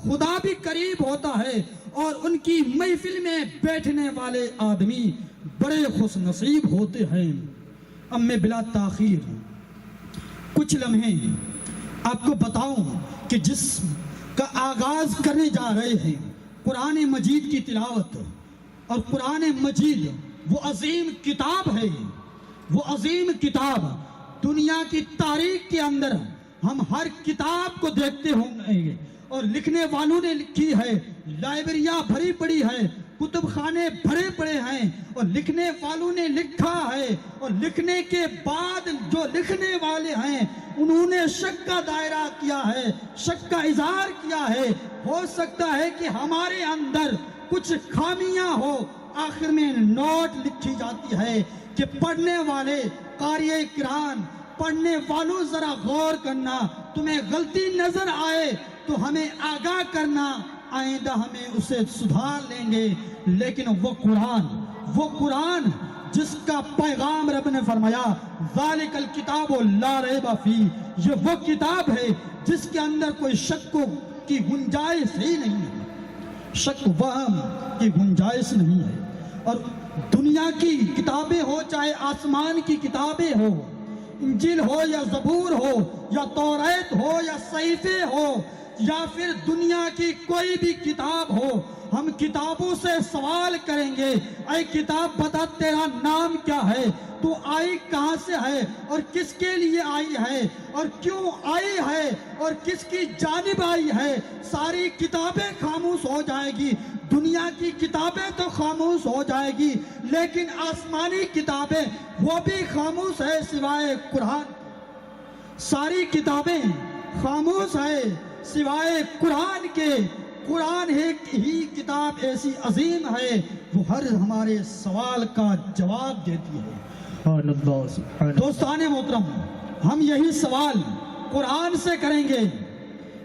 خدا بھی قریب ہوتا ہے اور ان کی محفل میں بیٹھنے والے آدمی بڑے خوش نصیب ہوتے ہیں۔ اب میں بلا تاخیر کچھ لمحے آپ کو بتاؤں کہ جس کا آغاز کرنے جا رہے ہیں قرآن مجید کی تلاوت، اور قرآن مجید وہ عظیم کتاب ہے، وہ عظیم کتاب دنیا کی تاریخ کے اندر ہم ہر کتاب کو دیکھتے ہوں گے، اور لکھنے والوں نے لکھی ہے، لائبریریاں بھری پڑی ہے، کتب خانے بھرے پڑے ہیں، اور لکھنے والوں نے لکھا ہے، اور لکھنے کے بعد جو لکھنے والے ہیں انہوں نے شک کا دائرہ کیا ہے، شک کا اظہار کیا ہے۔ ہو سکتا ہے کہ ہمارے اندر کچھ خامیاں ہو، آخر میں نوٹ لکھی جاتی ہے کہ پڑھنے والے قاری کرام، پڑھنے والوں ذرا غور کرنا، تمہیں غلطی نظر آئے تو ہمیں آگاہ کرنا، آئندہ ہمیں اسے سدھار لیں گے۔ لیکن وہ قرآن جس کا پیغام رب نے فرمایا ذالک الکتاب لا ریب فیہ، یہ وہ کتاب ہے جس کے اندر کوئی شک کی گنجائش ہی نہیں ہے، شک وہم کی گنجائش نہیں ہے۔ اور دنیا کی کتابیں ہو، چاہے آسمان کی کتابیں ہو، انجیل ہو یا زبور ہو یا توریت ہو یا صحیفے ہو یا پھر دنیا کی کوئی بھی کتاب ہو، ہم کتابوں سے سوال کریں گے، اے کتاب بتا تیرا نام کیا ہے، تو آئی کہاں سے ہے اور کس کے لیے آئی ہے اور کیوں آئی ہے اور کس کی جانب آئی ہے۔ ساری کتابیں خاموش ہو جائے گی، دنیا کی کتابیں تو خاموش ہو جائے گی، لیکن آسمانی کتابیں وہ بھی خاموش ہے سوائے قرآن۔ ساری کتابیں خاموش ہے سوائے قرآن کے۔ قرآن ہی کتاب ایسی عظیم ہے وہ ہر ہمارے سوال کا جواب دیتی ہے۔ دوستان محترم، ہم یہی سوال قرآن سے کریں گے،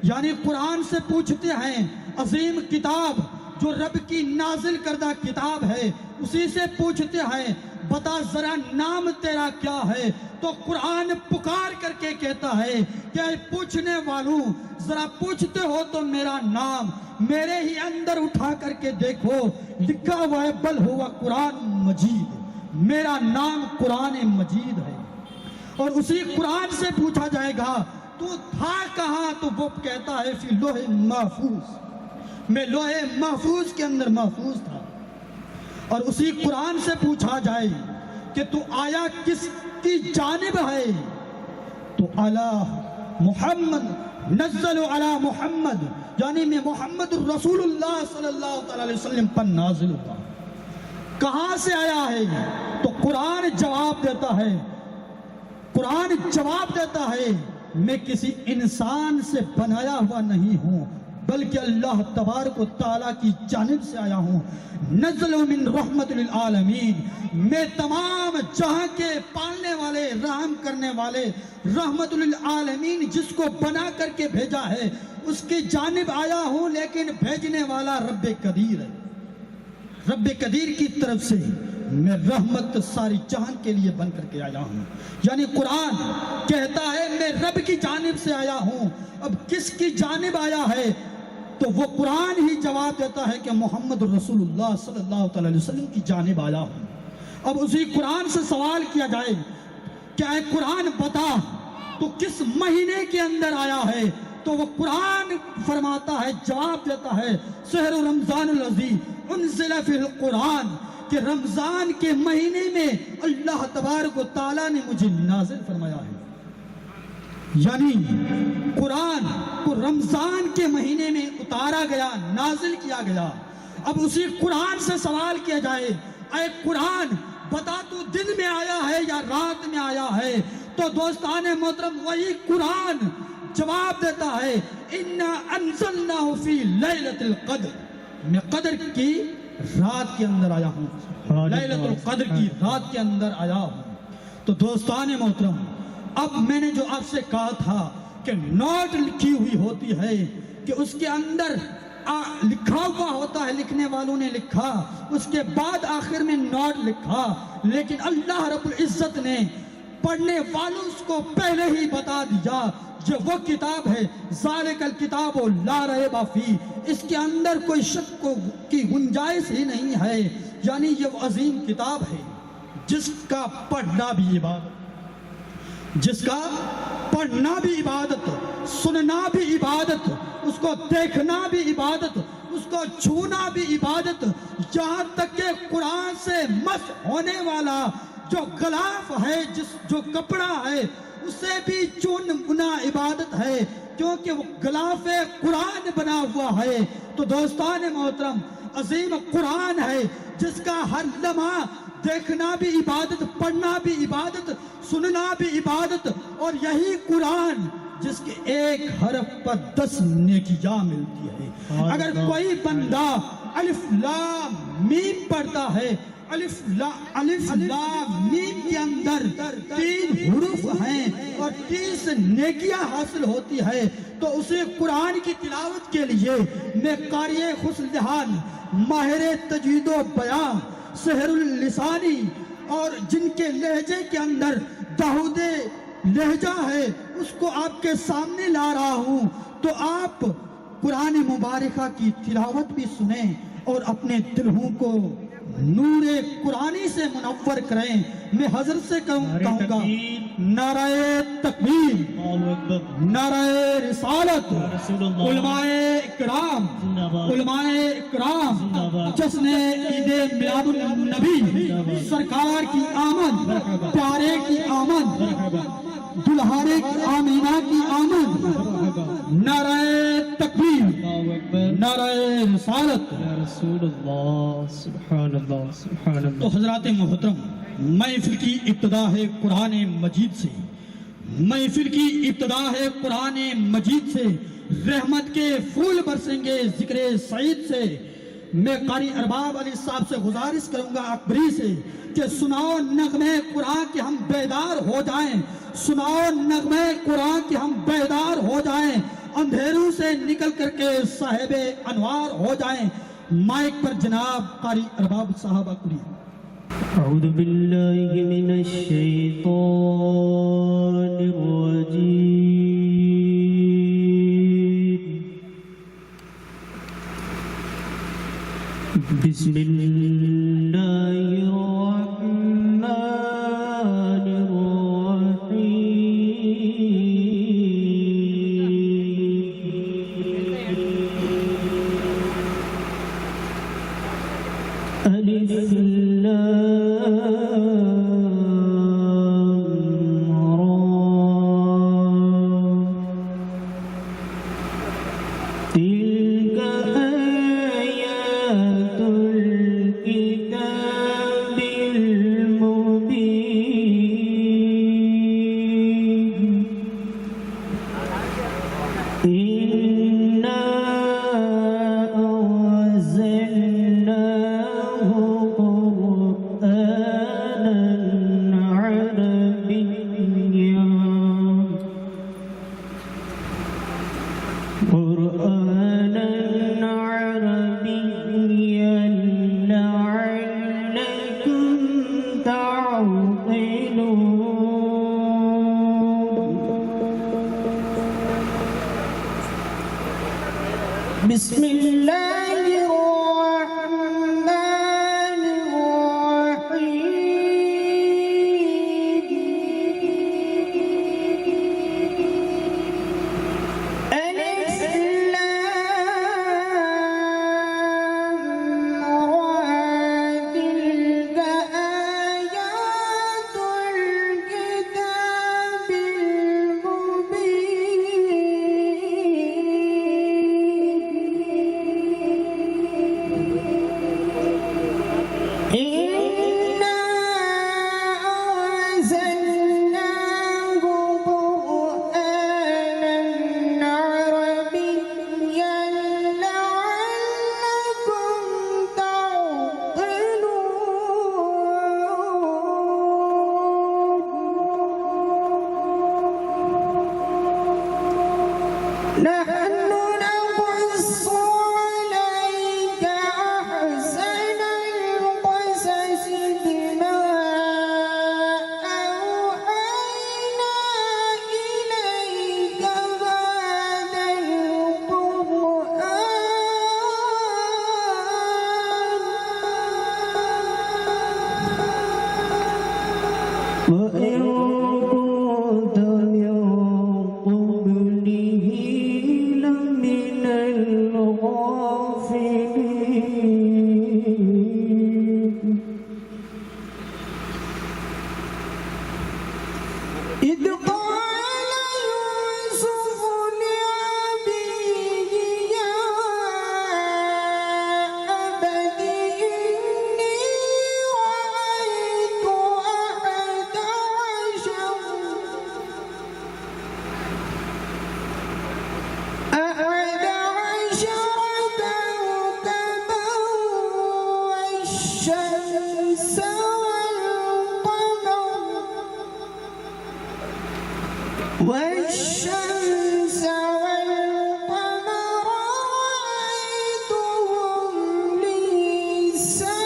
یعنی قرآن سے پوچھتے ہیں، عظیم کتاب جو رب کی نازل کردہ کتاب ہے، اسی سے پوچھتے ہیں بتا ذرا نام تیرا کیا ہے۔ تو قرآن پکار کر کے کہتا ہے کہ اے پوچھنے والوں، ذرا پوچھتے ہو تو میرا نام میرے ہی اندر اٹھا کر کے دیکھو، لکھا ہوا ہے بل ہوا قرآن مجید، میرا نام قرآن مجید ہے۔ اور اسی قرآن سے پوچھا جائے گا تو تھا کہاں، تو وہ کہتا ہے فی لوح محفوظ، میں لوح محفوظ کے اندر محفوظ تھا۔ اور اسی قرآن سے پوچھا جائے کہ تو آیا کس کی جانب ہے، تو علی محمد نزل علی محمد، یعنی میں محمد رسول اللہ صلی اللہ علیہ وسلم پر نازل ہوا۔ کہاں سے آیا ہے، تو قرآن جواب دیتا ہے، قرآن جواب دیتا ہے میں کسی انسان سے بنایا ہوا نہیں ہوں بلکہ اللہ تبارک و تعالیٰ کی جانب سے آیا ہوں۔ نزل من رحمت للعالمین، میں تمام جہاں کے پالنے والے، رحم کرنے والے، رحمت للعالمین جس کو بنا کر کے بھیجا ہے اس کی جانب آیا ہوں، لیکن بھیجنے والا رب قدیر ہے۔ رب قدیر کی طرف سے میں رحمت ساری جہان کے لیے بن کر کے آیا ہوں۔ یعنی قرآن کہتا ہے میں رب کی جانب سے آیا ہوں۔ اب کس کی جانب آیا ہے، تو وہ قرآن ہی جواب دیتا ہے کہ محمد رسول اللہ صلی اللہ علیہ وسلم کی جانب آیا ہوں۔ اب اسی قرآن سے سوال کیا جائے کہ اے قرآن بتا تو کس مہینے کے اندر آیا ہے، تو وہ قرآن فرماتا ہے، جواب دیتا ہے شہر رمضان الذی انزل فی القرآن، کہ رمضان کے مہینے میں اللہ تبارک و تعالیٰ نے مجھے نازل فرمایا ہے۔ یعنی قرآن کو رمضان کے مہینے میں اتارا گیا، نازل کیا گیا۔ اب اسی قرآن سے سوال کیا جائے اے قرآن بتا تو دن میں آیا ہے یا رات میں آیا ہے، تو دوستان محترم وہی قرآن جواب دیتا ہے اِنَّا أَنزَلْنَاهُ فِي لَيْلَةِ الْقَدْرِ، میں قدر کی رات کے اندر آیا ہوں، لیلۃ القدر کی رات کے اندر آیا ہوں۔ تو دوستان محترم، اب میں نے جو آپ سے کہا تھا کہ نوٹ لکھی ہوئی ہوتی ہے کہ اس کے اندر لکھا ہوا ہوتا ہے، لکھنے والوں نے لکھا، اس کے بعد آخر میں نوٹ لکھا، لیکن اللہ رب العزت نے پڑھنے والوں کو پہلے ہی بتا دیا یہ وہ کتاب ہے ذالک الکتاب لا ریب فیہ، اس کے اندر کوئی شک کی گنجائش ہی نہیں ہے، یعنی یہ وہ عظیم کتاب ہے جس کا پڑھنا بھی عبادت، جس کا پڑھنا بھی عبادت، سننا بھی عبادت، اس کو دیکھنا بھی عبادت، اس کو چھونا بھی عبادت، یہاں تک کہ قرآن سے مس ہونے والا جو غلاف ہے، جو کپڑا ہے، اسے بھی چوننا عبادت ہے، کیونکہ وہ غلاف قرآن بنا ہوا ہے۔ تو دوستان محترم، عظیم قرآن ہے جس کا ہر لمحہ دیکھنا بھی عبادت، پڑھنا بھی عبادت، سننا بھی عبادت، اور یہی قرآن جس کے ایک حرف پر 10 نیکیاں ملتی ہے۔ اگر کوئی بندہ الف لام میم پڑھتا ہے، الف لام میم کے اندر 3 حروف ہیں اور 30 نیکیاں حاصل ہوتی ہے، تو اسے قرآن کی تلاوت کے لیے میں قاری حسن دہان، ماہر تجوید و بیان، سحر اللسانی، اور جن کے لہجے کے اندر داؤد لہجہ ہے، اس کو آپ کے سامنے لا رہا ہوں، تو آپ قرآن مبارکہ کی تلاوت بھی سنیں اور اپنے دلوں کو نور قرآنی سے منور کریں۔ میں حضرت سے کہوں گا نعرہ تکبیر، نعرہ رسالت، علماء اکرام، جشن عید میلاد النبی، سرکار کی آمد، پیارے کی آمد، دلہارے کی آمینہ کی آمد، نعرہ تکبیر، نعرہ رسالت، رسول اللہ، سبحان اللہ، سبحان اللہ۔ تو حضرات محترم، محفل کی ابتدا ہے قرآن مجید سے، محفل کی ابتدا ہے قرآن مجید سے، رحمت کے پھول برسیں گے ذکر سعید سے۔ میں قاری ارباب علی صاحب سے گزارش کروں گا اکبری سے کہ سناؤ نغمے قرآن کہ ہم بیدار ہو جائیں، سناؤ نغمے قرآن کہ ہم بیدار ہو جائیں، اندھیروں سے نکل کر کے صاحب انوار ہو جائیں۔ مائک پر جناب قاری ارباب صاحب اکبری۔ اعوذ باللہ من الشیطان الرجیم، بسم اللہ الرحمن الرحیم۔ الف بسم اللہ الرحمن الرحیم۔ الف لام را، تلک آیات الکتاب المبین۔ والشمس والقمر رأيتهم لي ساجدين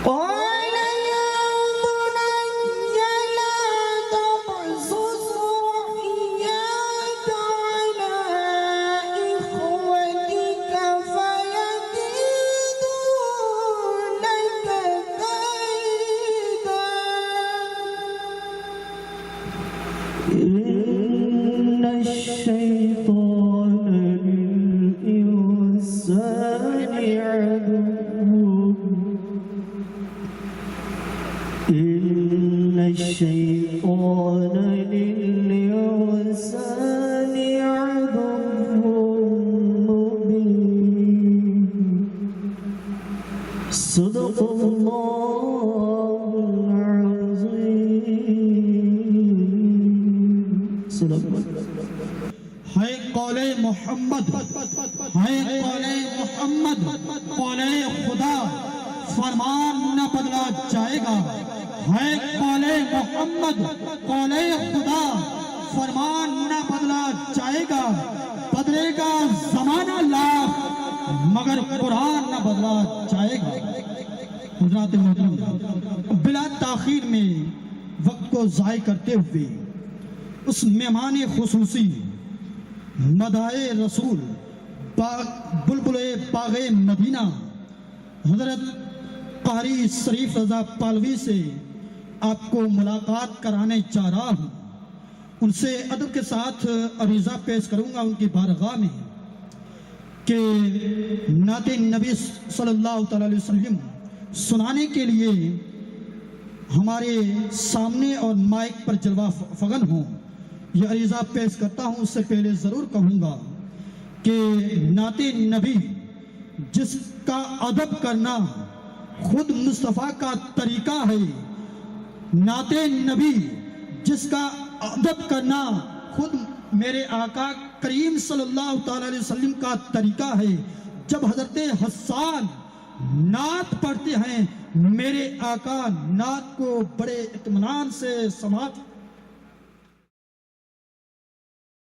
قال يا بني لا تقصص رؤياك على إخوتك فيكيدوا لك كيدا إن الشيطان للإنسان عدو إن الشيطان للإنسان عدو مبين صدق الله العظيم صدق ہے قول محمد، ہے قول محمد، قول خدا فرمان نہ بدلا جائے گا، ہے قول محمد، قول خدا فرمان نہ بدلا جائے گا، بدلے گا زمانہ لاکھ مگر قرآن نہ بدلا جائے گا۔ حضرات محترم، بلا تاخیر میں وقت کو ضائع کرتے ہوئے اس مہمان خصوصی مدائے رسول بلبل باغ مدینہ حضرت قاری شریف رضا پالوی سے آپ کو ملاقات کرانے جا رہا ہوں۔ ان سے ادب کے ساتھ عریضہ پیش کروں گا ان کی بارگاہ میں کہ نعت نبی صلی اللہ علیہ وسلم سنانے کے لیے ہمارے سامنے اور مائک پر جلوہ فغن ہوں۔ یہ عریضہ پیش کرتا ہوں، اس سے پہلے ضرور کہوں گا کہ نعت نبی جس کا ادب کرنا خود مصطفیٰ کا طریقہ ہے، نعت نبی جس کا ادب کرنا خود میرے آقا کریم صلی اللہ علیہ وسلم کا طریقہ ہے۔ جب حضرت حسان نعت پڑھتے ہیں، میرے آقا نعت کو بڑے اطمینان سے سماعت